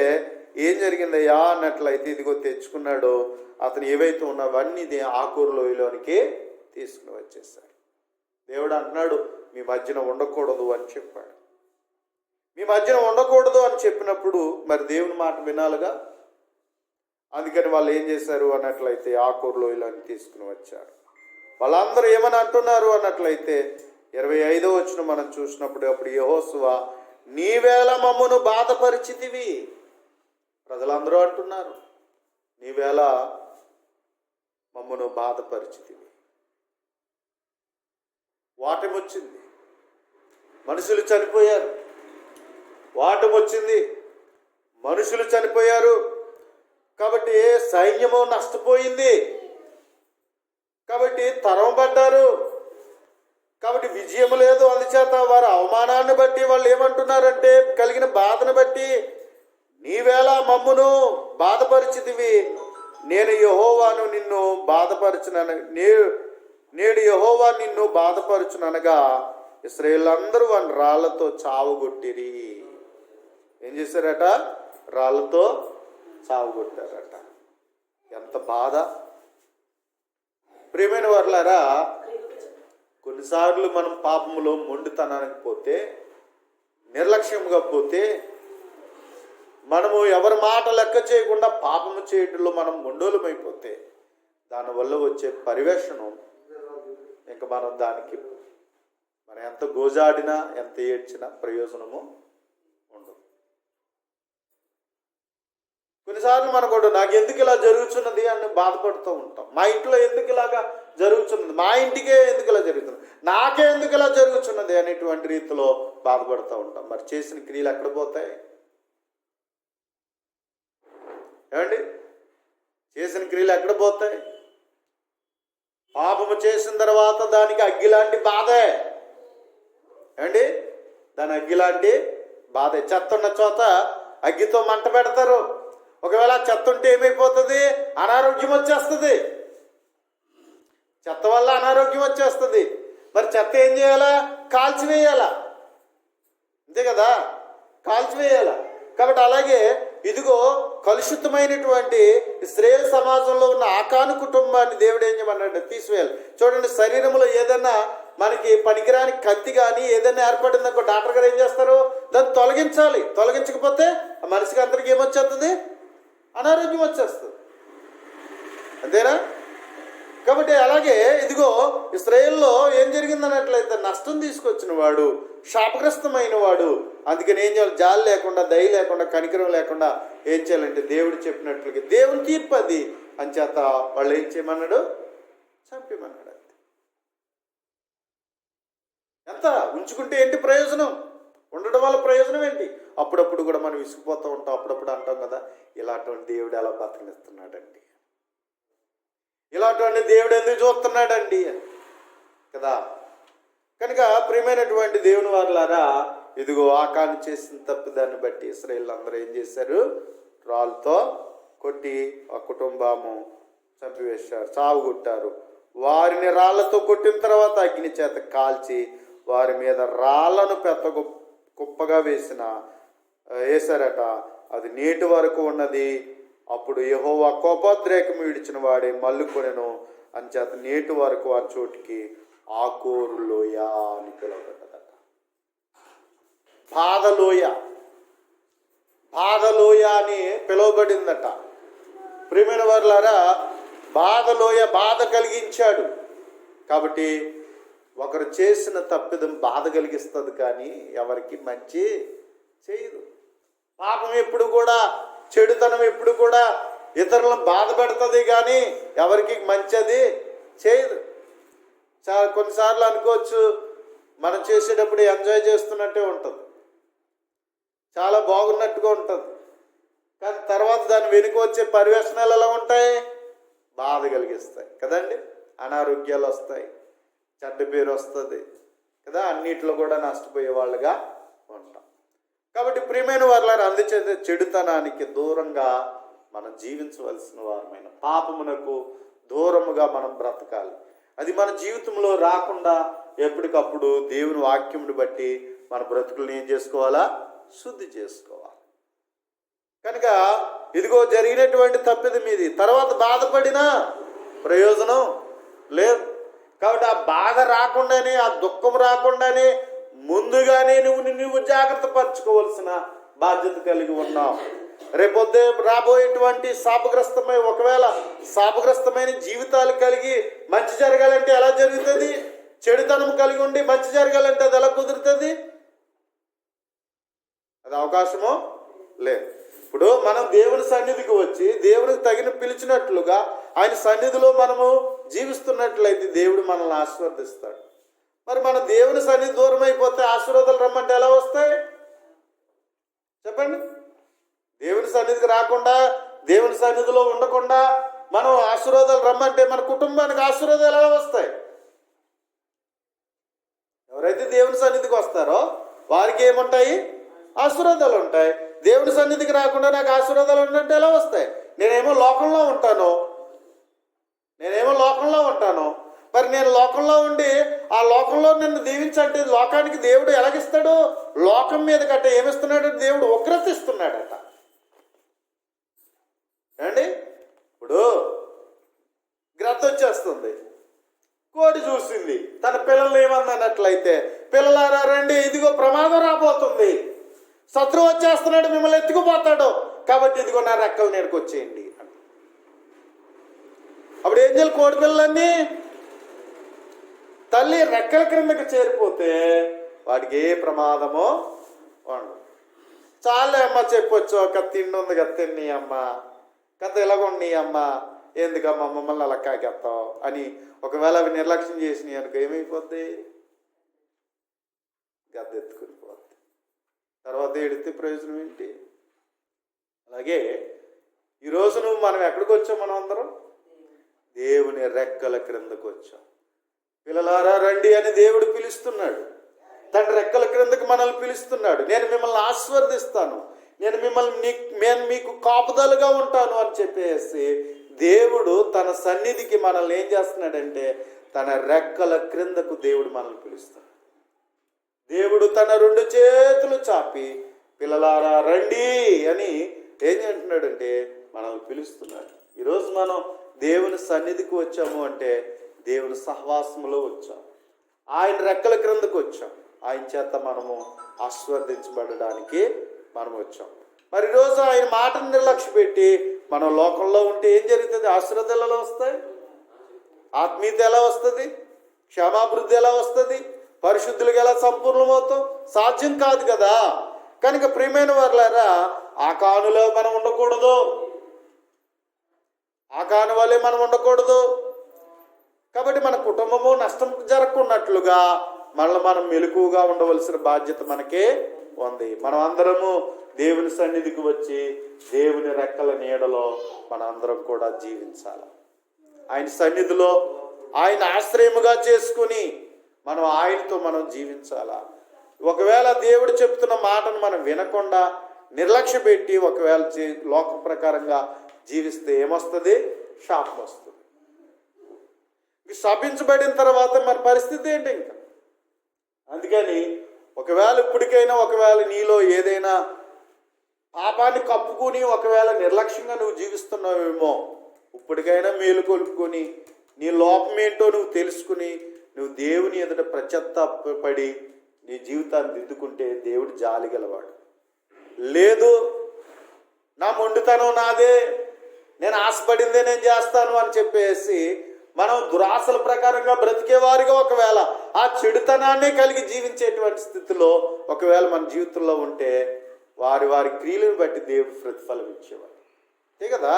ఏం జరిగిందయ్యా అన్నట్లయితే, ఇదిగో తెచ్చుకున్నాడు, అతను ఏవైతే ఉన్నవన్నీ ఆకూరు లోయలోనికి తీసుకుని వచ్చేసారు. దేవుడు అంటున్నాడు, మీ మధ్యన ఉండకూడదు అని చెప్పాడు. మీ మధ్యన ఉండకూడదు అని చెప్పినప్పుడు మరి దేవుని మాట వినాలిగా. అందుకని వాళ్ళు ఏం చేశారు అన్నట్లయితే ఆకూరు లోయలోని తీసుకుని వచ్చారు. వాళ్ళందరూ ఏమని అంటున్నారు అన్నట్లయితే 25వ వచనం మనం చూసినప్పుడు, అప్పుడు యెహోషువ, నీవేళ మమ్మును బాధపరిచితివి. ప్రజలందరూ అంటున్నారు, నీవేళ మమ్మును బాధపరిచితివి. వాటం వచ్చింది, మనుషులు చనిపోయారు. వాటం వచ్చింది, మనుషులు చనిపోయారు. కాబట్టి సైన్యము నష్టపోయింది, కాబట్టి తరమబడ్డారు, కాబట్టి విజయం లేదు. అందుచేత వారి అవమానాన్ని బట్టి వాళ్ళు ఏమంటున్నారంటే, కలిగిన బాధను బట్టి, నీవేళ మమ్మును బాధపరిచితివి, నేను యెహోవాను నిన్ను నేడు యెహోవా నిన్ను బాధపరచుననగా ఇశ్రాయేలులందరూ వాని రాళ్లతో చావుగొట్టిరి. ఏం చేశారట, రాళ్లతో చావుగొట్టారట. ఎంత బాధ. ప్రియమైన వారులారా, కొన్నిసార్లు మనం పాపములో మొండితనానికి పోతే, నిర్లక్ష్యంగా పోతే, మనము ఎవరి మాట లెక్క చేయకుండా పాపము చేయటంలో మనం మొండోలమైపోతే, దానివల్ల వచ్చే పరివేషణం ఇంకా దానికి మనం ఎంత గోజాడినా ఎంత ఏడ్చినా ప్రయోజనము ఉండదు. కొన్నిసార్లు మనం కూడా నాకు ఎందుకు ఇలా జరుగుతున్నది అని బాధపడుతూ ఉంటాం. మా ఇంట్లో ఎందుకు ఇలాగా జరుగుతున్నది, మా ఇంటికే ఎందుకు ఇలా జరుగుతుంది, నాకే ఎందుకు ఇలా జరుగుతున్నది అనేటువంటి రీతిలో బాధపడుతూ ఉంటాం. మరి చేసిన క్రియలు ఎక్కడ పోతాయి ఏమండి? చేసిన క్రియలు ఎక్కడ పోతాయి? పాపము చేసిన తర్వాత దానికి అగ్గిలాంటి బాధే ఏమండి, దాని అగ్గిలాంటి బాధే. చెత్త ఉన్న చోట అగ్గితో మంట పెడతారు. ఒకవేళ చెత్త ఉంటే ఏమైపోతుంది, అనారోగ్యం వచ్చేస్తుంది. చెత్త వల్ల అనారోగ్యం వచ్చేస్తుంది. మరి చెత్త ఏం చేయాలా, కాల్చివేయాలా, అంతే కదా, కాల్చివేయాలా. కాబట్టి అలాగే ఇదిగో కలుషితమైనటువంటి ఇశ్రాయేలు సమాజంలో ఉన్న ఆకాను కుటుంబాన్ని దేవుడు ఏం చేయమన్నాడు, తీసివేయాలి. చూడండి, శరీరంలో ఏదైనా మనకి పనికిరాని కత్తి కానీ ఏదైనా ఏర్పడిందనుకో, డాక్టర్ గారు ఏం చేస్తారు, దాన్ని తొలగించాలి. తొలగించకపోతే ఆ మనిషికి అందరికి ఏమొచ్చేస్తుంది, అనారోగ్యం వచ్చేస్తుంది, అంతేనా? కాబట్టి అలాగే ఇదిగో ఇశ్రాయేల్లో ఏం జరిగిందన్నట్లయితే నష్టం తీసుకొచ్చిన వాడు, శాపగ్రస్తమైన వాడు. అందుకని ఏం చేయాలి, జాలి లేకుండా, దయ లేకుండా, కనికరం లేకుండా ఏం చేయాలంటే దేవుడు చెప్పినట్లుగా దేవుని తీర్పు అది. అంచేత వాళ్ళు ఏం చేయమన్నాడు, చంపేమన్నాడు. అంతే. ఎంత ఉంచుకుంటే ఏంటి ప్రయోజనం? ఉండడం వల్ల ప్రయోజనం ఏంటి? అప్పుడప్పుడు కూడా మనం విసిగిపోతూ ఉంటాం, అప్పుడప్పుడు అంటాం కదా, ఇలాంటి దేవుడు ఎలా బతకనిస్తున్నాడండి, ఇలాంటి దేవుడు ఎందుకు చూస్తున్నాడండి కదా. కనుక ప్రియమైనటువంటి దేవుని వారులారా, ఇదిగో ఆకాను చేసిన తప్పిదాన్ని బట్టి ఇశ్రాయేలు అందరూ ఏం చేశారు? రాళ్ళతో కొట్టి ఆ కుటుంబము చంపివేశారు, సావుగొట్టారు. వారిని రాళ్లతో కొట్టిన తర్వాత అగ్ని చేత కాల్చి వారి మీద రాళ్లను పెద్ద కుప్పగా వేశారట. అది నేటి వరకు ఉన్నది. అప్పుడు యెహోవా కోపోద్రేకం విడిచిన వాడే మల్లుకొనెను. అంచేత నేటి వరకు ఆ చోటికి ఆకోరు లోయ అని పిలువబడ్డదట. బాధలోయ అని పిలువబడిందట. ప్రియమైన వారులారా, బాధలోయ బాధ కలిగించాడు కాబట్టి ఒకరు చేసిన తప్పిదం బాధ కలిగిస్తుంది, కానీ ఎవరికి మంచి చేయదు. పాపం ఎప్పుడు కూడా, చెడుతనం ఎప్పుడు కూడా ఇతరులను బాధ పెడుతుంది, కానీ ఎవరికి మంచిది చేయదు. కొన్నిసార్లు అనుకోవచ్చు, మనం చేసేటప్పుడు ఎంజాయ్ చేస్తున్నట్టే ఉంటుంది, చాలా బాగున్నట్టుగా ఉంటుంది, కానీ తర్వాత దాని వెనుక వచ్చే పర్యవసనాలు ఎలా ఉంటాయి? బాధ కలిగిస్తాయి కదండి. అనారోగ్యాలు వస్తాయి, చెడ్డ పేరు వస్తుంది కదా, అన్నిట్లో కూడా నష్టపోయే వాళ్ళుగా ఉంటాం. కాబట్టి ప్రియమైన వారులారా, అందుచేత చెడుతనానికి దూరంగా మనం జీవించవలసిన వారమైన, పాపమునకు దూరముగా మనం బ్రతకాలి. అది మన జీవితంలో రాకుండా ఎప్పటికప్పుడు దేవుని వాక్యమును బట్టి మన బ్రతుకులను ఏం చేసుకోవాలా? శుద్ధి చేసుకోవాలి. కనుక ఇదిగో జరిగినటువంటి తప్పిదం ఇది, తర్వాత బాధపడినా ప్రయోజనం లేదు. కాబట్టి ఆ బాధ రాకుండానే, ఆ దుఃఖం రాకుండానే ముందుగానే నువ్వు జాగ్రత్త పరచుకోవాల్సిన బాధ్యత కలిగి ఉన్నావు. రేపొద్దే రాబోయేటువంటి ఒకవేళ శాపగ్రస్తమైన జీవితాలు కలిగి మంచి జరగాలంటే ఎలా జరుగుతుంది? చెడుతనం కలిగి ఉండి మంచి జరగాలంటే అది ఎలా కుదురుతుంది? అది అవకాశమో లేదు. ఇప్పుడు మనం దేవుని సన్నిధికి వచ్చి దేవునికి తగిన పిలిచినట్లుగా ఆయన సన్నిధిలో మనము జీవిస్తున్నట్లయితే దేవుడు మనల్ని ఆశీర్వదిస్తాడు. మరి మన దేవుని సన్నిధి దూరం అయిపోతే ఆశీర్వాదాలు రమ్మంటే ఎలా వస్తాయి చెప్పండి? దేవుని సన్నిధికి రాకుండా, దేవుని సన్నిధిలో ఉండకుండా మనం ఆశీర్వాదాలు రమ్మంటే మన కుటుంబానికి ఆశీర్వాదాలు ఎలా వస్తాయి? ఎవరైతే దేవుని సన్నిధికి వస్తారో వారికి ఏముంటాయి? ఆశీర్వాదాలు ఉంటాయి. దేవుని సన్నిధికి రాకుండా నాకు ఆశీర్వాదాలు ఉన్నట్టు ఎలా వస్తాయి? నేనేమో లోకంలో ఉంటాను. మరి నేను లోకంలో ఉండి ఆ లోకంలో నిన్ను దీవించంటే లోకానికి దేవుడు ఎలాగిస్తాడు? లోకం మీద కట్ట ఏమిస్తున్నాడు? దేవుడు ఉగ్రత ఇస్తున్నాడట. ఏమండి, ఇప్పుడు గ్రద్ద వచ్చేస్తుంది, కోడి చూసింది, తన పిల్లల్ని ఏమన్నట్లయితే, పిల్లలారా రండి, ఇదిగో ప్రమాదం రాబోతుంది, శత్రువు వచ్చేస్తున్నాడు, మిమ్మల్ని ఎత్తుకుపోతాడు, కాబట్టి ఇదిగో నా రెక్కలు నేర్కొచ్చేయండి. అప్పుడు ఏం చేయాలి? కోడి పిల్లలన్నీ తల్లి రెక్కల క్రిందకి చేరిపోతే వాడికి ఏ ప్రమాదమో ఉండదు. చాలే అమ్మ చెప్పొచ్చు, ఒక తిండి ఉంది కదా, తిన్ని అమ్మ, కథ ఇలాగొండి అమ్మ, ఎందుకమ్మా మమ్మల్ని అలా కాకెత్తావు అని ఒకవేళ అవి నిర్లక్ష్యం చేసినాయి అనుకో, ఏమైపోద్ది? గద్దెత్తుకుని పోద్ది. తర్వాత ఎడితే ప్రయోజనం ఏంటి? అలాగే ఈరోజు మనం ఎక్కడికి వచ్చాం? మనం అందరం దేవుని రెక్కల క్రిందకు వచ్చాం. పిల్లలారా రండి అని దేవుడు పిలుస్తున్నాడు. తన రెక్కల క్రిందకు మనల్ని పిలుస్తున్నాడు. నేను మిమ్మల్ని ఆశీర్వదిస్తాను, నేను మీకు కాపుదలుగా ఉంటాను అని చెప్పేసి దేవుడు తన సన్నిధికి మనల్ని ఏం చేస్తున్నాడంటే తన రెక్కల క్రిందకు దేవుడు మనల్ని పిలుస్తాడు. దేవుడు తన 2 చేతులు చాపి పిల్లలారా రండి అని ఏం చేస్తున్నాడంటే మనల్ని పిలుస్తున్నాడు. ఈరోజు మనం దేవుని సన్నిధికి వచ్చాము అంటే దేవుని సహవాసములో వచ్చాం, ఆయన రెక్కల క్రిందకు వచ్చాం, ఆయన చేత మనము ఆశీర్వదించబడడానికి మనం వచ్చాం. మరి ఈరోజు ఆయన మాటను నిర్లక్ష్య పెట్టి మనం లోకంలో ఉంటే ఏం జరుగుతుంది? ఆశీర్వాదాలు ఎలా వస్తాయి? ఆత్మీయత ఎలా వస్తుంది? క్షేమాభివృద్ధి ఎలా వస్తుంది? పరిశుద్ధులుగా ఎలా సంపూర్ణమవుతాం? సాధ్యం కాదు కదా. కనుక ప్రియమైన వారులారా, ఆకానులో మనం ఉండకూడదు, ఆకాను వలె మనం ఉండకూడదు. కాబట్టి మన కుటుంబము నష్టం జరగకున్నట్లుగా మనల్ని మనం మెలకువగా ఉండవలసిన బాధ్యత మనకే ఉంది. మనం అందరము దేవుని సన్నిధికి వచ్చి దేవుని రెక్కల నీడలో మనందరం కూడా జీవించాలి. ఆయన సన్నిధిలో ఆయన ఆశ్రయముగా చేసుకుని మనం ఆయనతో మనం జీవించాలా. ఒకవేళ దేవుడు చెప్తున్న మాటను మనం వినకుండా నిర్లక్ష్య పెట్టి ఒకవేళ లోక ప్రకారంగా జీవిస్తే ఏమొస్తుంది? శాపం వస్తుంది. శపించబడిన తర్వాత మన పరిస్థితి ఏంటి ఇంకా? అందుకని ఒకవేళ ఇప్పటికైనా ఒకవేళ నీలో ఏదైనా పాపాన్ని కప్పుకొని ఒకవేళ నిర్లక్ష్యంగా నువ్వు జీవిస్తున్నావేమో, ఇప్పటికైనా మేలు కొలుపుకొని నీ లోపం ఏంటో నువ్వు తెలుసుకుని నువ్వు దేవుని ఎదుట పశ్చాత్తాపడి నీ జీవితాన్ని దిద్దుకుంటే దేవుడు జాలి గలవాడు. లేదు నా మొండితనం నాదే, నేను ఆశపడిందే నేను చేస్తాను అని చెప్పేసి మనం దురాశల ప్రకారంగా బ్రతికేవారిగా ఒకవేళ ఆ చెడుతనాన్నే కలిగి జీవించేటువంటి స్థితిలో ఒకవేళ మన జీవితంలో ఉంటే వారి వారి క్రియలను బట్టి దేవుడు ప్రతిఫలం ఇచ్చేవాడు. అంతే కదా,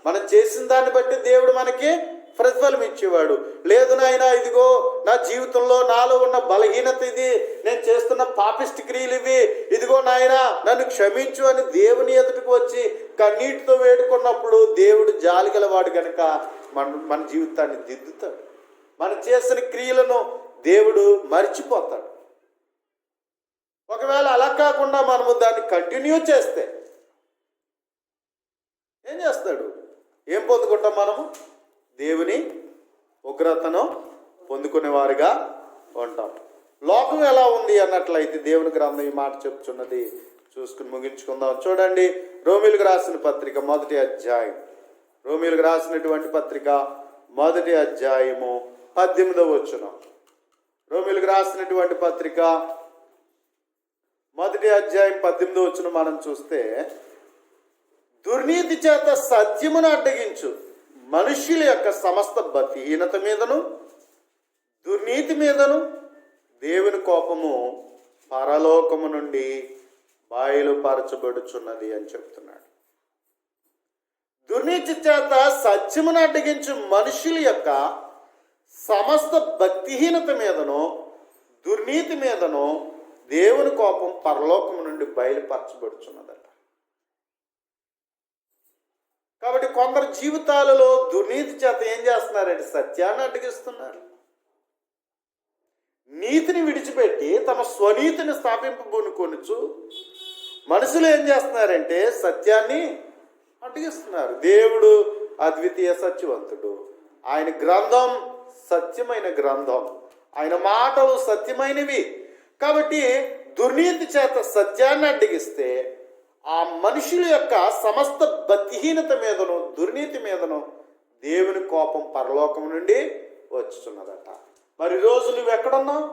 మనం చేసిన దాన్ని బట్టి దేవుడు మనకి ప్రతిఫలం ఇచ్చేవాడు. లేదు నాయనా, ఇదిగో నా జీవితంలో నాలో ఉన్న బలహీనత ఇది, నేను చేస్తున్న పాపిష్టి క్రియలు ఇవి, ఇదిగో నాయనా నన్ను క్షమించు అని దేవుని ఎదుటికి వచ్చి కన్నీటితో వేడుకున్నప్పుడు దేవుడు జాలి గలవాడు కనుక మన జీవితాన్ని దిద్దుతాడు. మనం చేసిన క్రియలను దేవుడు మర్చిపోతాడు. ఒకవేళ అలా కాకుండా మనము దాన్ని కంటిన్యూ చేస్తే ఏం చేస్తాడు? ఏం పొందుకుంటాం మనము? దేవుని ఉగ్రతను పొందుకునే వారిగా ఉంటాం. లోకం ఎలా ఉంది అన్నట్లయితే దేవుని గ్రంథం ఈ మాట చెప్తున్నది చూసుకుని ముగించుకుందాం. చూడండి, రోమీయులకు రాసిన పత్రిక 1వ అధ్యాయం, రోమీయులకు రాసినటువంటి పత్రిక 1వ అధ్యాయము 18వ వచనం. రోమీయులకు రాసినటువంటి పత్రిక 1వ అధ్యాయం 18వ వచనం మనం చూస్తే, దుర్నీతి చేత సత్యమును అడ్డగించు మనుష్యుల యొక్క సమస్త బలహీనత మీదను దుర్నీతి మీదను దేవుని కోపము పరలోకము నుండి బయలుపరచబడుచున్నది అని చెప్తున్నాడు. దుర్నీతి చేత సత్యమును అడ్డగించు మనుషుల యొక్క సమస్త భక్తిహీనత మీదను దుర్నీతి మీదను దేవుని కోపం పరలోకము నుండి బయలుపరచబడుచున్నదట. కాబట్టి కొందరు జీవితాలలో దుర్నీతి చేత ఏం చేస్తున్నారంటే సత్యాన్ని అడ్డగిస్తున్నారు. నీతిని విడిచిపెట్టి తమ స్వనీతిని స్థాపింపబూనుకొనుచు మనుషులు ఏం చేస్తున్నారంటే సత్యాన్ని అడ్డగిస్తున్నారు. దేవుడు అద్వితీయ సత్యవంతుడు, ఆయన గ్రంథం సత్యమైన గ్రంథం, ఆయన మాటలు సత్యమైనవి. కాబట్టి దుర్నీతి చేత సత్యాన్ని అడ్డగిస్తే ఆ మనుషుల యొక్క సమస్త భక్తిహీనత మీదను దుర్నీతి మీదను దేవుని కోపం పరలోకం నుండి వచ్చుచున్నదట. మరి రోజు నువ్వు ఎక్కడున్నావు?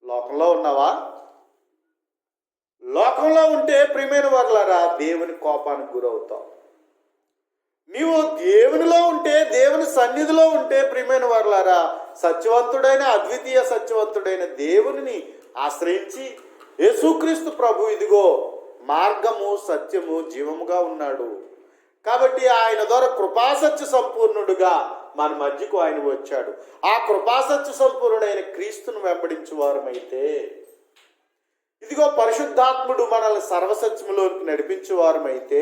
లోకంలో ఉన్నావా? లోకంలో ఉంటే ప్రియమైన వారులారా దేవుని కోపానికి గురవుతావు. నీవు దేవునిలో ఉంటే, దేవుని సన్నిధిలో ఉంటే ప్రియమైన వారులారా సత్యవంతుడైన అద్వితీయ సత్యవంతుడైన దేవుని ఆశ్రయించి యేసుక్రీస్తు ప్రభు ఇదిగో మార్గము సత్యము జీవముగా ఉన్నాడు. కాబట్టి ఆయన ద్వారా కృపాసత్య సంపూర్ణుడుగా మన మధ్యకు ఆయన వచ్చాడు. ఆ కృపాసత్య సంపూర్ణుడైన క్రీస్తును వెంబడించే వారమైతే ఇదిగో పరిశుద్ధాత్ముడు మనల్ని సర్వసత్యములోకి నడిపించే వారమైతే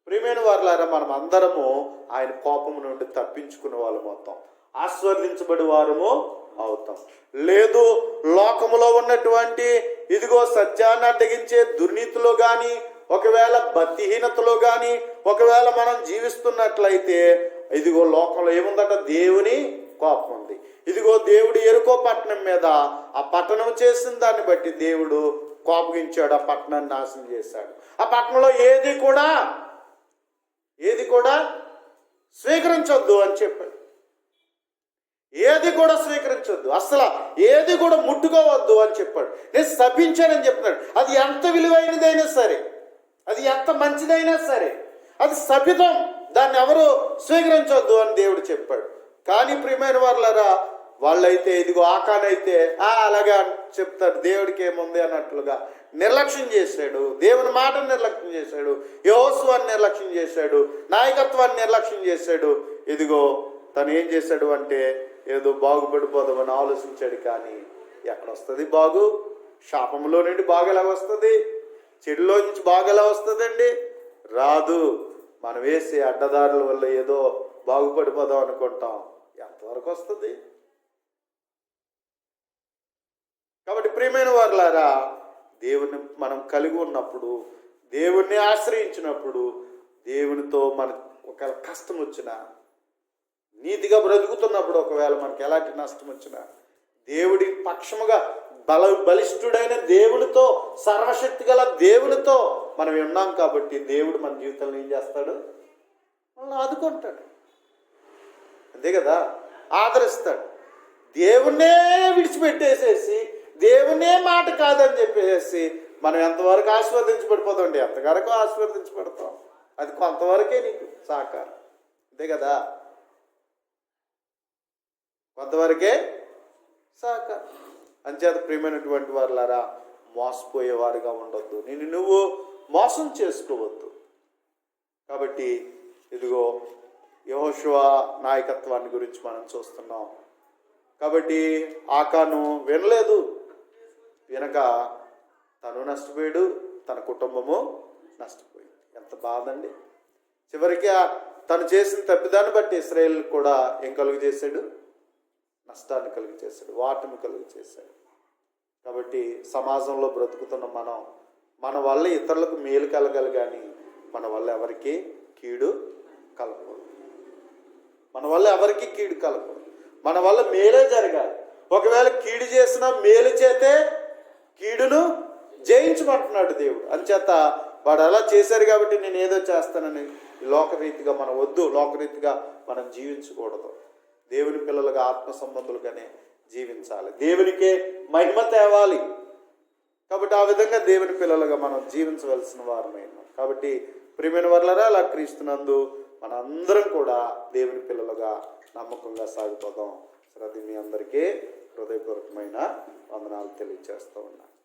ప్రియమైన వారులారా మనం అందరము ఆయన కోపము నుండి తప్పించుకునే వాళ్ళం అవుతాం, ఆశీర్వదించబడి వారము అవుతాం. లేదు లోకములో ఉన్నటువంటి ఇదిగో సత్యాన్ని అడ్డగించే దుర్నీతిలో కానీ ఒకవేళ భక్తిహీనతలో కానీ ఒకవేళ మనం జీవిస్తున్నట్లయితే ఇదిగో లోకంలో ఏముందట? దేవుని కోపం ఉంది. ఇదిగో దేవుడు ఎరుకో పట్టణం మీద ఆ పట్టణం చేసిన దాన్ని బట్టి దేవుడు కోపగించాడు, ఆ పట్టణాన్ని నాశనం చేశాడు. ఆ పట్టణంలో ఏది కూడా స్వీకరించొద్దు అని చెప్పాడు. ఏది కూడా స్వీకరించొద్దు, అసలు ఏది కూడా ముట్టుకోవద్దు అని చెప్పాడు. నేను శపించానని చెప్తున్నాడు. అది ఎంత విలువైనదైనా సరే, అది ఎంత మంచిదైనా సరే, అది శపితం, దాన్ని ఎవరు స్వీకరించొద్దు అని దేవుడు చెప్పాడు. కానీ ప్రియమైన వారులారా వాళ్ళైతే ఇదిగో ఆకానైతే అలాగా చెప్తారు, దేవుడికి ఏముంది అన్నట్లుగా నిర్లక్ష్యం చేశాడు. దేవుని మాటను నిర్లక్ష్యం చేశాడు, యెహోషువని నిర్లక్ష్యం చేశాడు, నాయకత్వాన్ని నిర్లక్ష్యం చేశాడు. ఇదిగో తను ఏం చేశాడు అంటే ఏదో బాగుపడిపోదామని ఆలోచించాడు. కానీ ఎక్కడ వస్తుంది బాగు? శాపంలో నుండి బాగా ఎలా వస్తుంది? చెడులో నుంచి బాగా ఎలా వస్తుందండి? రాదు. మనం వేసే అడ్డదారుల వల్ల ఏదో బాగుపడిపోదాం అనుకుంటాం. ఎంతవరకు వస్తుంది? కాబట్టి ప్రియమైన వారులారా, దేవుని మనం కలిగి ఉన్నప్పుడు, దేవుణ్ణి ఆశ్రయించినప్పుడు, దేవునితో మనకు ఒకవేళ కష్టం వచ్చినా, నీతిగా బ్రతుకుతున్నప్పుడు ఒకవేళ మనకి ఎలాంటి నష్టం వచ్చినా, దేవుడి పక్షముగా బలిష్ఠుడైన దేవునితో, సర్వశక్తి గల దేవునితో మనం ఉన్నాం కాబట్టి దేవుడు మన జీవితంలో ఏం చేస్తాడు? మనల్ని ఆదుకుంటాడు. అంతే కదా, ఆదరిస్తాడు. దేవుణ్ణే విడిచిపెట్టేసేసి, దేవునే మాట కాదని చెప్పేసి మనం ఎంతవరకు ఆశీర్వదించబడిపోతాండి? ఎంతవరకు ఆశీర్వదించబడతాం? అది కొంతవరకే నీకు సహకారం. అంతే కదా, కొంతవరకే సహకారం. అంచేత ప్రియమైనటువంటి వారులారా, మోసపోయేవారుగా ఉండొద్దు. నిన్ను నువ్వు మోసం చేసుకోవద్దు. కాబట్టి ఇదిగో యెహోషువ నాయకత్వాన్ని గురించి మనం చూస్తున్నాం. కాబట్టి ఆకాను వినలేదు, వినక తను నష్టపోయాడు, తన కుటుంబము నష్టపోయింది. ఎంత బాధ అండి. చివరికి తను చేసిన తప్పిదాన్ని బట్టి ఇశ్రాయేల్ కూడా ఏం కలుగు చేశాడు? నష్టాన్ని కలుగు చేశాడు, వాటిని కలుగు చేశాడు. కాబట్టి సమాజంలో బ్రతుకుతున్న మనం, మన వల్ల ఇతరులకు మేలు కలగాలి కానీ మన వల్ల ఎవరికి కీడు కలగకూడదు. మన వల్ల ఎవరికి కీడు కలగకూడదు. మన వల్ల మేలే జరగాలి. ఒకవేళ కీడు చేసినా మేలు చేతే కీడును జయించమంటున్నాడు దేవుడు. అంచేత వాడు అలా చేశారు కాబట్టి నేను ఏదో చేస్తానని లోకరీతిగా మనం వద్దు. లోకరీతిగా మనం జీవించకూడదు. దేవుని పిల్లలుగా ఆత్మ సంబంధులుగానే జీవించాలి. దేవునికే మహిమ తేవాలి. కాబట్టి ఆ విధంగా దేవుని పిల్లలుగా మనం జీవించవలసిన వారమైన. కాబట్టి ప్రియమైన వారులారా, అలా క్రీస్తునందు మన అందరం కూడా దేవుని పిల్లలుగా నమ్మకంగా సాగిపోదాం. శ్రద్ధ మీ అందరికీ హృదయపూర్వకమైన వందనాలు తెలియజేస్తూ ఉన్నాను.